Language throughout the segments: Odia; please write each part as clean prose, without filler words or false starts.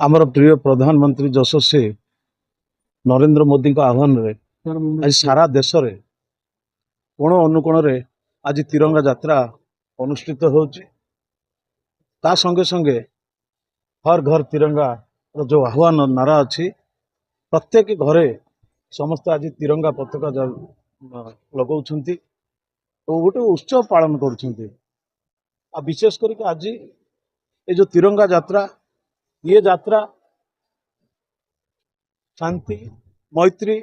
आमर प्रिय प्रधानमंत्री यशस्वी नरेंद्र मोदी आह्वान आज सारा देश रे कोण अनुकोण रे आज तिरंगा यात्रा अनुष्ठित होची। ता संगे संगे हर घर तिरंगा रो जो आह्वान नारा अच्छी प्रत्येक घरे समस्त आज तिरंगा पताका लगाउछंती और गोटे उत्सव पालन करुछंती। आ विशेष करके आज ये जो तिरंगा यात्रा ये यात्रा शांति मैत्री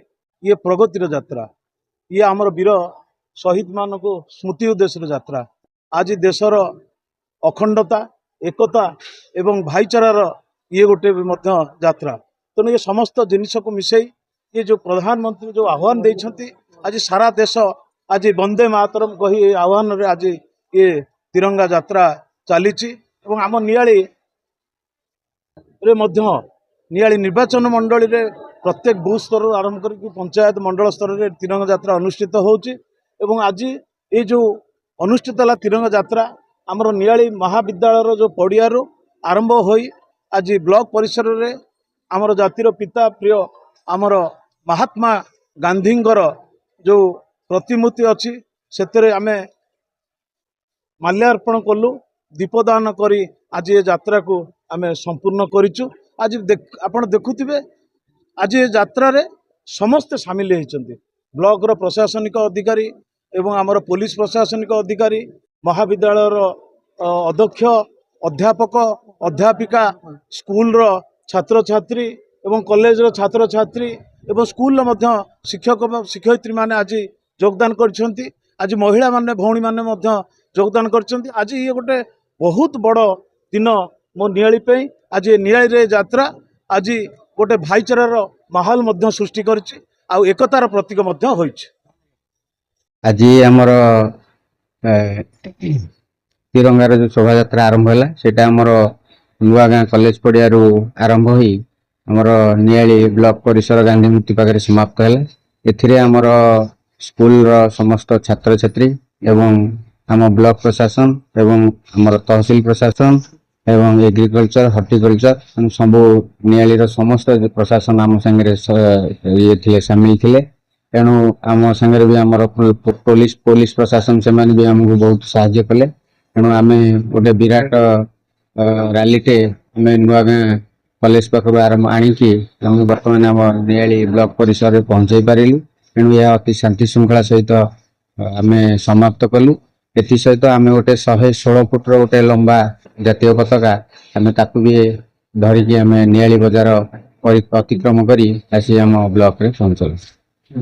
ये प्रगतिर यात्रा ये आमर वीर शहीद मान को स्मृति उद्देश्य यात्रा आज देशर अखंडता एकता एवं भाईचारार ये गोटे यात्रा तेणु ये समस्त जिनिस को मिसई ये जो प्रधानमंत्री जो आह्वान देइछंती आज सारा देश आज वंदे मातरम कही आह्वान रे आज ये तिरंगा यात्रा चलीची एवं आम नियाली रे मध्य नियाली निर्वाचन मंडली रे प्रत्येक बूथ स्तर आरंभ कर पंचायत मंडल स्तर रे तिरंगा यात्रा अनुष्ठित होची एवं आज ये जो अनुष्ठित है तिरंगा यात्रा आमर नियाली महाविद्यालय जो पड़ियारू आरंभ होई आज ब्लॉक परिसर रे आमर जातिर पिता प्रिय आमर महात्मा गांधींकर जो प्रतिमूर्ति अच्छी से आमे माल्यार्पण कलु दीपदान करी आज ये यात्रा को आमे संपूर्ण करिचु। आज आपण देखुथिबे आज ये यात्रा रे समस्त सामिल होइचंती ब्लॉक रो प्रशासनिक अधिकारी एवं आमर पुलिस प्रशासनिक अधिकारी महाविद्यालय रो अध्यक्ष अध्यापक अध्यापिका स्कूल रो छात्र छात्री एवं कॉलेज रो छात्र छात्री एवं स्कूल मध्य शिक्षक शिक्षयित्री माने आज योगदान करछंती। आज महिला माने भौणी माने मध्य योगदान करछंती। आज ये गोटे बहुत बड़ दिन मो नियाली पे आज नियाली रे यात्रा आज गोटे भाईचारार माहौल मध्य सृष्टि करछि आ एकतार प्रतीक मध्य होइछि। आज आमर तिरंगार जो शोभा यात्रा आरंभ है सेटा आमर नुआ गाँ कॉलेज पड़ियारू आरंभ होई आमर नियाली ब्लॉक परिसर गांधी मूर्ति पाखे समाप्त है। एथिरे आमर स्कूल रो समस्त छात्र छात्री एवं आम ब्लॉक प्रशासन एवं आमर तहसील प्रशासन एवं एग्रीकल्चर हॉर्टिकल्चर सब नियाली समस्त प्रशासन आम संगे ये थिले सामिल थिले। तेणु आम संगे भी आमर पुलिस प्रशासन से भी आमको बहुत साहाय्य कले। तेणु आम गोटे विराट रैलीटे आम नुआ गाँ कॉलेज पाखु आरंभ आणिकी बर्तमान आम नियाली ब्लॉक परिसर में पहुंचाई पारिलु। तेणु यह अति शांति श्रृंखला सहित आम समाप्त कलु। एथि सहित आम गोटे 116 फुट गोटे लंबा जातीय पताका आम ताकू भी धरिकी आम नियाली बजार अतिक्रम करी आसी आम ब्लॉक रे पहुंचल।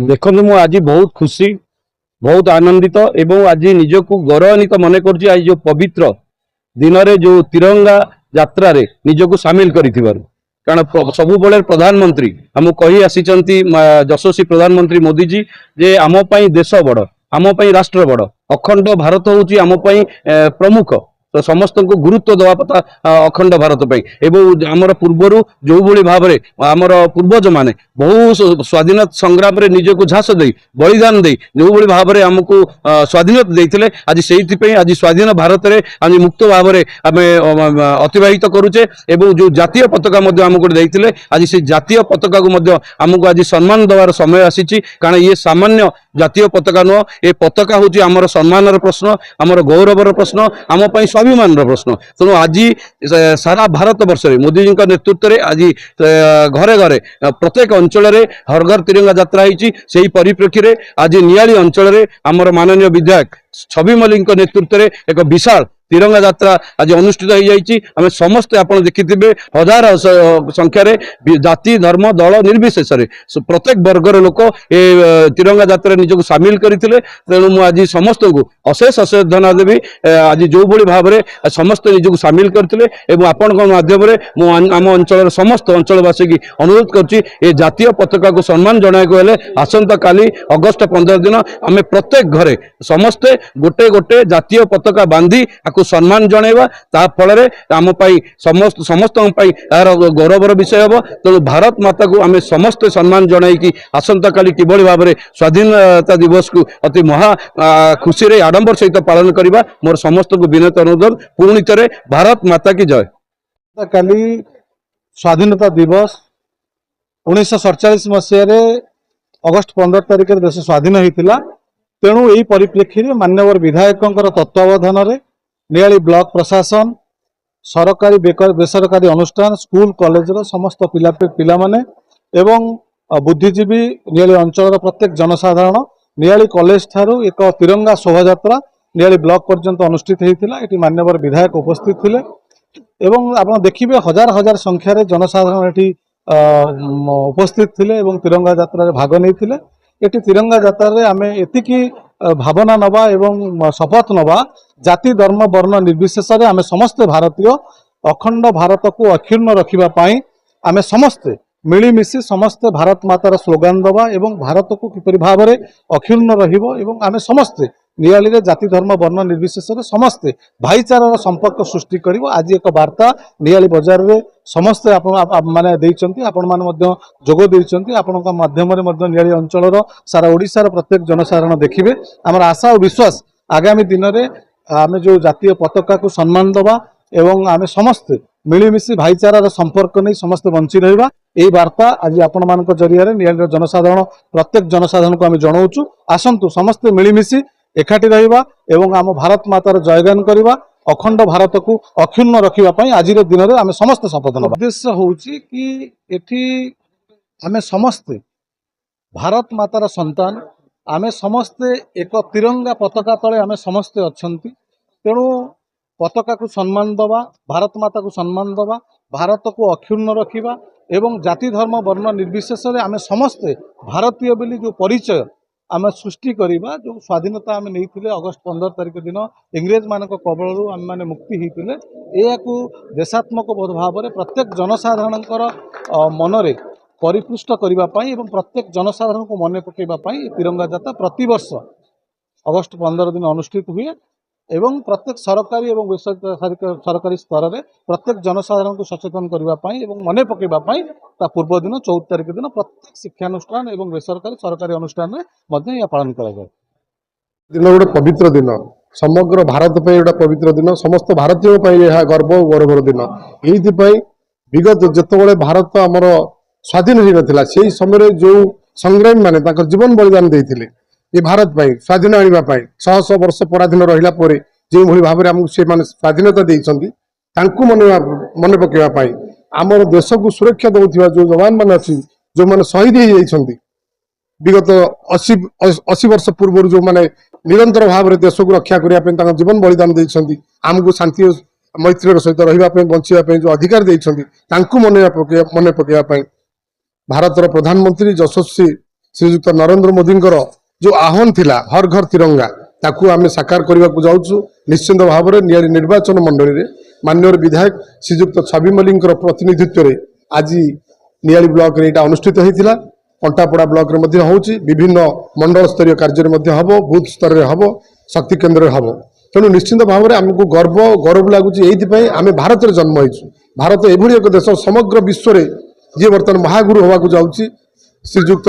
देखो मु आज बहुत खुशी बहुत आनंदित एवं आज निजको गौरवान्वित मन कर आज जो पवित्र दिन रे जो तिरंगा यात्रा रे निजको सामिल करिथिबारु कारण सबु बळे प्रधानमंत्री हम कही आसीचंती यशस्वी प्रधानमंत्री मोदी जी जे आम पई देश बड़ आम पई राष्ट्र बड़ अखंड भारत होची आम पई प्रमुख तो समस्त को गुरुत्व दवा पता अखंड भारत पे एवं आमर पूर्वर जो भली भाव में आमर पूर्वज माने बहु स्वाधीनता संग्राम रे निज को झास दे बलिदान दे जो भली भाव में आमको स्वाधीनता देते आज से आज स्वाधीन भारत रे आज मुक्त भाव में आम अतिवाहित करुचे एवं जो जातीय पताका आमको देते आज से जातीय पताका को आमको आज सम्मान देवार समय आसी कारण ये सामान्य जातीय पताका नुह ये पताका हूँ आमर सम्मान प्रश्न आमर गौरवर प्रश्न आम स्वाभिमान प्रश्न। तेणु आज सारा भारत वर्ष में मोदी जी नेतृत्व में आज घरे घरे प्रत्येक अंचल में हर घर तिरंगा यात्रा होती परिप्रेक्षी में आज नियाली अंचल में आमर माननीय विधायक छवि मल्लिक नेतृत्व में एक विशाल तिरंगा यात्रा आज अनुष्ठित हो जाइए। आम समस्ते आप देखिथे हजार संख्यार जाति धर्म दल निर्विशेष प्रत्येक वर्गर लोक ये तिरंगा यात्रा निजक सामिल करते। तेणु मुझे आज समस्त को अशेष अशेष धन्यवाद देवी आज जो भली भाव में समस्त निजक सामिल करते आपण माध्यम आम अंचल समस्त अंचलवासी की अनुरोध कर जातीय पताका को सम्मान जन आसंता काली अगस्ट 15 दिन आम प्रत्येक घरे समस्ते गोटे गोटे जातीय पताका बांधी को सम्मान जनइबा ता फल आम समस्त यार गौरवर विषय हम। तेणु भारत माता को आम समस्त सम्मान जनईकि आसंता काली किभली भाव में स्वाधीनता दिवस को अति महा खुशी रे आडंबर सहित पालन करबा मोर समस्त को विनत अनुरोध। पुणी थे भारत माता की जय। काली ସ୍ୱାଧୀନତା ଦିବସ 1947 ମସିହାରେ ଅଗଷ୍ଟ 15 ତାରିଖରେ ଦେଶ ସ୍ୱାଧୀନ ହୋଇଥିଲା। ତେଣୁ ଏହି ପରିପ୍ରେକ୍ଷୀରେ ମାନ୍ୟବର ବିଧାୟକଙ୍କର ତତ୍ତ୍ୱାବଧାନରେ ନିଆଳି ବ୍ଲକ ପ୍ରଶାସନ, ସରକାରୀ ବେସରକାରୀ ଅନୁଷ୍ଠାନ, ସ୍କୁଲ କଲେଜର ସମସ୍ତ ପିଲାମାନେ ଏବଂ ବୁଦ୍ଧିଜୀବୀ, ନିଆଳି ଅଞ୍ଚଳର ପ୍ରତ୍ୟେକ ଜନସାଧାରଣ ନିଆଳି କଲେଜ ଠାରୁ ଏକ ତିରଙ୍ଗା ଶୋଭାଯାତ୍ରା ନିଆଳି ବ୍ଲକ ପର୍ଯ୍ୟନ୍ତ ଅନୁଷ୍ଠିତ ହୋଇଥିଲା। ଏଠି ମାନ୍ୟବର ବିଧାୟକ ଉପସ୍ଥିତ ଥିଲେ ଏବଂ ଆପଣ ଦେଖିବେ ହଜାର ହଜାର ସଂଖ୍ୟାରେ ଜନସାଧାରଣ ଏଠି ଉପସ୍ଥିତ ଥିଲେ ଏବଂ ତିରଙ୍ଗା ଯାତ୍ରାରେ ଭାଗ ନେଇଥିଲେ। ଏଠି ତିରଙ୍ଗା ଯାତ୍ରାରେ ଆମେ ଏତିକି ଭାବନା ନବା ଏବଂ ଶପଥ ନବା, ଜାତି ଧର୍ମ ବର୍ଣ୍ଣ ନିର୍ବିଶେଷରେ ଆମେ ସମସ୍ତେ ଭାରତୀୟ, ଅଖଣ୍ଡ ଭାରତକୁ ଅକ୍ଷୁଣ୍ଣ ରଖିବା ପାଇଁ ଆମେ ସମସ୍ତେ ମିଳିମିଶି ସମସ୍ତେ ଭାରତ ମାତାର ସ୍ଲୋଗାନ ଦେବା ଏବଂ ଭାରତକୁ କିପରି ଭାବରେ ଅକ୍ଷୁଣ୍ଣ ରହିବ ଏବଂ ଆମେ ସମସ୍ତେ ନିଆଳିରେ ଜାତି ଧର୍ମ ବର୍ଣ୍ଣ ନିର୍ବିଶେଷରେ ସମସ୍ତେ ଭାଇଚାରାର ସମ୍ପର୍କ ସୃଷ୍ଟି କରିବ। ଆଜି ଏକ ବାର୍ତ୍ତା ନିଆଳି ବଜାରରେ ସମସ୍ତେ ମାନେ ଦେଇଛନ୍ତି, ଆପଣମାନେ ମଧ୍ୟ ଯୋଗ ଦେଇଛନ୍ତି। ଆପଣଙ୍କ ମାଧ୍ୟମରେ ମଧ୍ୟ ନିଆଳି ଅଞ୍ଚଳର ସାରା ଓଡ଼ିଶାର ପ୍ରତ୍ୟେକ ଜନସାଧାରଣ ଦେଖିବେ। ଆମର ଆଶା ଓ ବିଶ୍ୱାସ ଆଗାମୀ ଦିନରେ ଆମେ ଯେଉଁ ଜାତୀୟ ପତାକାକୁ ସମ୍ମାନ ଦେବା ଏବଂ ଆମେ ସମସ୍ତେ ମିଳିମିଶି ଭାଇଚାରାର ସମ୍ପର୍କ ନେଇ ସମସ୍ତେ ବଞ୍ଚି ରହିବା, এই বার্তা আজ ଆପଣମାନଙ୍କ ଜରିଆରେ ନିଆଳିର ଜନସାଧାରଣ ପ୍ରତ୍ୟେକ ଜନସାଧାରଣଙ୍କୁ ଆମେ ଜଣାଉଛୁ। ଆସନ୍ତୁ ସମସ୍ତେ ମିଳିମିଶି ଏକାଠି ରହିବା ଏବଂ ଆମ ଭାରତ ମାତାର ଜୟଗାନ କରିବା, ଅଖଣ୍ଡ ଭାରତକୁ ଅକ୍ଷୁଣ୍ଣ ରଖିବା ପାଇଁ ଆଜିର ଦିନରେ ଆମେ ସମସ୍ତେ ଶପଥ ନେବା। ଉଦ୍ଦେଶ୍ୟ ହେଉଛି କି ଏଠି ଆମେ ସମସ୍ତେ ଭାରତ ମାତାର ସନ୍ତାନ, ଆମେ ସମସ୍ତେ ଏକ ତିରଙ୍ଗା ପତାକା ତଳେ ଆମେ ସମସ୍ତେ ଅଛନ୍ତି। ତେଣୁ ପତାକାକୁ ସମ୍ମାନ ଦେବା, ଭାରତ ମାତାକୁ ସମ୍ମାନ ଦେବା, ଭାରତକୁ ଅକ୍ଷୁଣ୍ଣ ରଖିବା ଏବଂ ଜାତି ଧର୍ମ ବର୍ଣ୍ଣ ନିର୍ବିଶେଷରେ ଆମେ ସମସ୍ତେ ଭାରତୀୟ ବୋଲି ଯେଉଁ ପରିଚୟ ଆମେ ସୃଷ୍ଟି କରିବା। ଯେଉଁ ସ୍ୱାଧୀନତା ଆମେ ନେଇଥିଲେ ଅଗଷ୍ଟ 15 ତାରିଖ ଦିନ ଇଂରେଜମାନଙ୍କ କବଳରୁ ଆମେମାନେ ମୁକ୍ତି ହୋଇଥିଲେ, ଏହାକୁ ଦେଶାତ୍ମକ ବୋଧ ଭାବରେ ପ୍ରତ୍ୟେକ ଜନସାଧାରଣଙ୍କର ମନରେ ପରିପୃଷ୍ଟ କରିବା ପାଇଁ ଏବଂ ପ୍ରତ୍ୟେକ ଜନସାଧାରଣଙ୍କୁ ମନେ ପକାଇବା ପାଇଁ ତିରଙ୍ଗା ଯାତ୍ରା ପ୍ରତିବର୍ଷ ଅଗଷ୍ଟ 15 ଦିନ ଅନୁଷ୍ଠିତ ହୁଏ ଏବଂ ପ୍ରତ୍ୟେକ ସରକାରୀ ଏବଂ ସରକାରୀ ସ୍ତରରେ ପ୍ରତ୍ୟେକ ଜନସାଧାରଣଙ୍କୁ ସଚେତନ କରିବା ପାଇଁ ଏବଂ ମନେ ପକାଇବା ପାଇଁ ତା ପୂର୍ବ ଦିନ 14 ତାରିଖ ଦିନ ପ୍ରତ୍ୟେକ ଶିକ୍ଷାନୁଷ୍ଠାନ ଏବଂ ବେସରକାରୀ ସରକାରୀ ଅନୁଷ୍ଠାନରେ ମଧ୍ୟ ଏହା ପାଳନ କରାଯାଏ। ଦିନ ଗୋଟେ ପବିତ୍ର ଦିନ, ସମଗ୍ର ଭାରତ ପାଇଁ ଗୋଟେ ପବିତ୍ର ଦିନ, ସମସ୍ତ ଭାରତୀୟ ପାଇଁ ଏହା ଗର୍ବ ଓ ଗୌରବର ଦିନ। ଏଇଥିପାଇଁ ବିଗତ ଯେତେବେଳେ ଭାରତ ଆମର ସ୍ୱାଧୀନ ହୋଇନଥିଲା ସେହି ସମୟରେ ଯେଉଁ ସଂଗ୍ରାମୀ ମାନେ ତାଙ୍କର ଜୀବନ ବଳିଦାନ ଦେଇଥିଲେ ଏ ଭାରତ ପାଇଁ ସ୍ୱାଧୀନ ଆଣିବା ପାଇଁ, ଶହ ଶହ ବର୍ଷ ପରାଧୀନ ରହିଲା ପରେ ଯେଉଁଭଳି ଭାବରେ ଆମକୁ ସେମାନେ ସ୍ୱାଧୀନତା ଦେଇଛନ୍ତି ତାଙ୍କୁ ମନେ ପକାଇବା ପାଇଁ ଆମର ଦେଶକୁ ସୁରକ୍ଷା ଦେଉଥିବା ଯେଉଁ ଯବାନ ମାନେ ଅଛି, ଯେଉଁମାନେ ଶହୀଦ ହୋଇଯାଇଛନ୍ତି ବିଗତ 80 ବର୍ଷ ପୂର୍ବରୁ, ଯେଉଁମାନେ ନିରନ୍ତର ଭାବରେ ଦେଶକୁ ରକ୍ଷା କରିବା ପାଇଁ ତାଙ୍କ ଜୀବନ ବଳିଦାନ ଦେଇଛନ୍ତି, ଆମକୁ ଶାନ୍ତି ଓ ମୈତ୍ରୀର ସହିତ ରହିବା ପାଇଁ ବଞ୍ଚିବା ପାଇଁ ଯେଉଁ ଅଧିକାର ଦେଇଛନ୍ତି ତାଙ୍କୁ ମନେ ପକାଇବା ପାଇଁ ଭାରତର ପ୍ରଧାନମନ୍ତ୍ରୀ ଯଶସ୍ୱୀ ଶ୍ରୀଯୁକ୍ତ ନରେନ୍ଦ୍ର ମୋଦିଙ୍କର ଯେଉଁ ଆହ୍ୱାନ ଥିଲା ହର ଘର ତିରଙ୍ଗା, ତାକୁ ଆମେ ସାକାର କରିବାକୁ ଯାଉଛୁ। ନିଶ୍ଚିନ୍ତ ଭାବରେ ନିଆଳି ନିର୍ବାଚନ ମଣ୍ଡଳୀରେ ମାନ୍ୟବର ବିଧାୟକ ଶ୍ରୀଯୁକ୍ତ ଛବି ମଲ୍ଲିକଙ୍କର ପ୍ରତିନିଧିତ୍ୱରେ ଆଜି ନିଆଳି ବ୍ଲକରେ ଏଇଟା ଅନୁଷ୍ଠିତ ହୋଇଥିଲା। କଣ୍ଟାପଡ଼ା ବ୍ଲକରେ ମଧ୍ୟ ହେଉଛି, ବିଭିନ୍ନ ମଣ୍ଡଳ ସ୍ତରୀୟ କାର୍ଯ୍ୟରେ ମଧ୍ୟ ହେବ, ବୁଥ ସ୍ତରରେ ହେବ, ଶକ୍ତି କେନ୍ଦ୍ରରେ ହେବ। ତେଣୁ ନିଶ୍ଚିନ୍ତ ଭାବରେ ଆମକୁ ଗୌରବ ଲାଗୁଛି। ଏଇଥିପାଇଁ ଆମେ ଭାରତରେ ଜନ୍ମ ହେଇଛୁ। ଭାରତ ଏଭଳି ଏକ ଦେଶ ସମଗ୍ର ବିଶ୍ୱରେ ଯିଏ ବର୍ତ୍ତମାନ ମହାଗୁରୁ ହେବାକୁ ଯାଉଛି ଶ୍ରୀଯୁକ୍ତ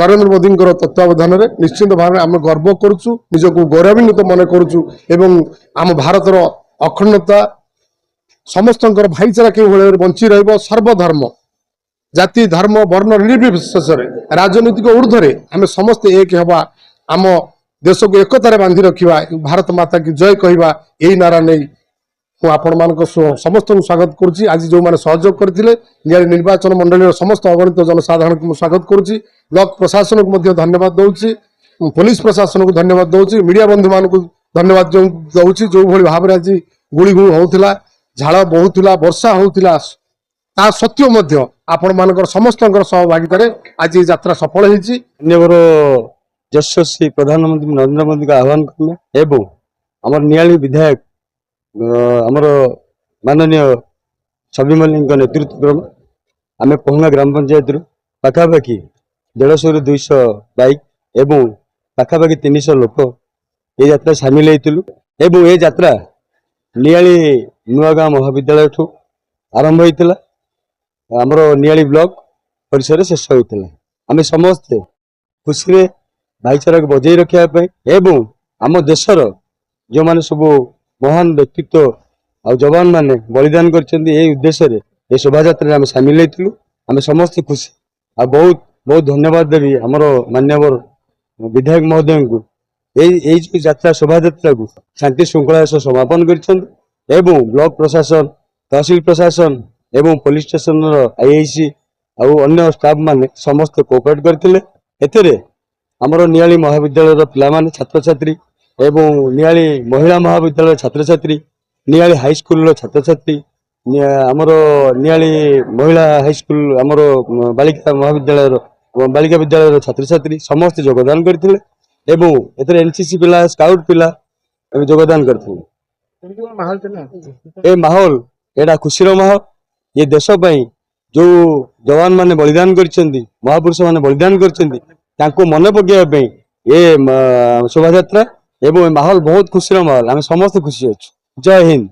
ନରେନ୍ଦ୍ର ମୋଦିଙ୍କର ତତ୍ତ୍ୱାବଧାନରେ ନିଶ୍ଚିନ୍ତ ଭାବରେ ଆମେ ଗର୍ବ କରୁଛୁ, ନିଜକୁ ଗୌରବାନ୍ୱିତ ମନେ କରୁଛୁ ଏବଂ ଆମ ଭାରତର ଅଖଣ୍ଡତା, ସମସ୍ତଙ୍କର ଭାଇଚାରା କିଭଳି ଭାବରେ ବଞ୍ଚି ରହିବ, ସର୍ବଧର୍ମ ଜାତି ଧର୍ମ ବର୍ଣ୍ଣ ନିର୍ବିଶେଷରେ ରାଜନୈତିକ ଊର୍ଦ୍ଧ୍ୱରେ ଆମେ ସମସ୍ତେ ଏକ ହେବା, ଆମ ଦେଶକୁ ଏକତାରେ ବାନ୍ଧି ରଖିବା, ଭାରତ ମାତା କି ଜୟ କହିବା, ଏହି ନାରା ନେଇ ମୁଁ ଆପଣମାନଙ୍କ ସମସ୍ତଙ୍କୁ ସ୍ୱାଗତ କରୁଛି। ଆଜି ଯେଉଁମାନେ ସହଯୋଗ କରିଥିଲେ ନିଆଳି ନିର୍ବାଚନ ମଣ୍ଡଳୀର ସମସ୍ତ ଅଗଣିତ ଜନସାଧାରଣଙ୍କୁ ମୁଁ ସ୍ୱାଗତ କରୁଛି। ବ୍ଲକ ପ୍ରଶାସନକୁ ମଧ୍ୟ ଧନ୍ୟବାଦ ଦେଉଛି, ପୋଲିସ ପ୍ରଶାସନକୁ ଧନ୍ୟବାଦ ଦେଉଛି, ମିଡ଼ିଆ ବନ୍ଧୁମାନଙ୍କୁ ଧନ୍ୟବାଦ ଦେଉଛି। ଯେଉଁଭଳି ଭାବରେ ଆଜି ଗୁଳିଗୁଳି ହେଉଥିଲା, ଝାଳ ବହୁଥିଲା, ବର୍ଷା ହେଉଥିଲା, ତା ସତ୍ତ୍ୱେ ମଧ୍ୟ ଆପଣମାନଙ୍କର ସମସ୍ତଙ୍କର ସହଭାଗିତାରେ ଆଜି ଏହି ଯାତ୍ରା ସଫଳ ହୋଇଛି। ମାନ୍ୟବର ଯଶସ୍ୱୀ ପ୍ରଧାନମନ୍ତ୍ରୀ ନରେନ୍ଦ୍ର ମୋଦିଙ୍କ ଆହ୍ୱାନ କ୍ରମେ ଏବଂ ଆମର ନିଆଳି ବିଧାୟକ ଆମର ମାନନୀୟ ଛବି ମଲ୍ଲିକଙ୍କ ନେତୃତ୍ୱ କ୍ରମେ ଆମେ ପହୁଙ୍ଗା ଗ୍ରାମ ପଞ୍ଚାୟତରୁ ପାଖାପାଖି 150ରୁ 200 ବାଇକ୍ ଏବଂ ପାଖାପାଖି 300 ଲୋକ ଏ ଯାତ୍ରା ସାମିଲ ହେଇଥିଲୁ ଏବଂ ଏ ଯାତ୍ରା ନିଆଳି ନୂଆଗାଁ ମହାବିଦ୍ୟାଳୟଠୁ ଆରମ୍ଭ ହୋଇଥିଲା, ଆମର ନିଆଳି ବ୍ଲକ ପରିସରରେ ଶେଷ ହୋଇଥିଲା। ଆମେ ସମସ୍ତେ ଖୁସିରେ ଭାଇଚାରାକୁ ବଜାଇ ରଖିବା ପାଇଁ ଏବଂ ଆମ ଦେଶର ଯେଉଁମାନେ ସବୁ ମହାନ ବ୍ୟକ୍ତିତ୍ୱ ଆଉ ଯବାନ ମାନେ ବଳିଦାନ କରିଛନ୍ତି, ଏହି ଉଦ୍ଦେଶ୍ୟରେ ଏ ଶୋଭାଯାତ୍ରାରେ ଆମେ ସାମିଲ ହେଇଥିଲୁ। ଆମେ ସମସ୍ତେ ଖୁସି ଆଉ ବହୁତ ବହୁତ ଧନ୍ୟବାଦ ଦେବି ଆମର ମାନ୍ୟବର ବିଧାୟକ ମହୋଦୟଙ୍କୁ ଏଇ ଯୋଉ ଯାତ୍ରା ଶୋଭାଯାତ୍ରାକୁ ଶାନ୍ତି ଶୃଙ୍ଖଳାର ସହ ସମାପନ କରିଛନ୍ତି ଏବଂ ବ୍ଲକ ପ୍ରଶାସନ ତହସିଲ ପ୍ରଶାସନ ଏବଂ ପୋଲିସ ଷ୍ଟେସନର ଆଇଆଇସି ଆଉ ଅନ୍ୟ ଷ୍ଟାଫ ମାନେ ସମସ୍ତେ କୋଅପରେଟ କରିଥିଲେ। ଏଥିରେ ଆମର ନିଆଳି ମହାବିଦ୍ୟାଳୟର ପିଲାମାନେ ଛାତ୍ରଛାତ୍ରୀ ଏବଂ ନିଆଳି ମହିଳା ମହାବିଦ୍ୟାଳୟର ଛାତ୍ରଛାତ୍ରୀ ନିଆଳି ହାଇସ୍କୁଲର ଛାତ୍ରଛାତ୍ରୀ ଆମର ନିଆଳି ମହିଳା ହାଇସ୍କୁଲ ଆମର ବାଳିକା ମହାବିଦ୍ୟାଳୟର ବାଳିକା ବିଦ୍ୟାଳୟର ଛାତ୍ରଛାତ୍ରୀ ସମସ୍ତେ ଯୋଗଦାନ କରିଥିଲେ ଏବଂ ଏଥିରେ ଏନସିସି ପିଲା ସ୍କାଉଟ ପିଲା ଯୋଗଦାନ କରିଥିଲେ। ଏ ମାହୋଲ ଏଇଟା ଖୁସିର ମାହୋଲ। ଏ ଦେଶ ପାଇଁ ଯୋଉ ଯବାନ ମାନେ ବଳିଦାନ କରିଛନ୍ତି ମହାପୁରୁଷ ମାନେ ବଳିଦାନ କରିଛନ୍ତି ତାଙ୍କୁ ମନେ ପକେଇବା ପାଇଁ ଏ ଶୋଭାଯାତ୍ରା ଏବଂ ଏ ମାହୋଲ ବହୁତ ଖୁସିର ମାହୋଲ। ଆମେ ସମସ୍ତେ ଖୁସି ଅଛୁ। ଜୟ ହିନ୍ଦ।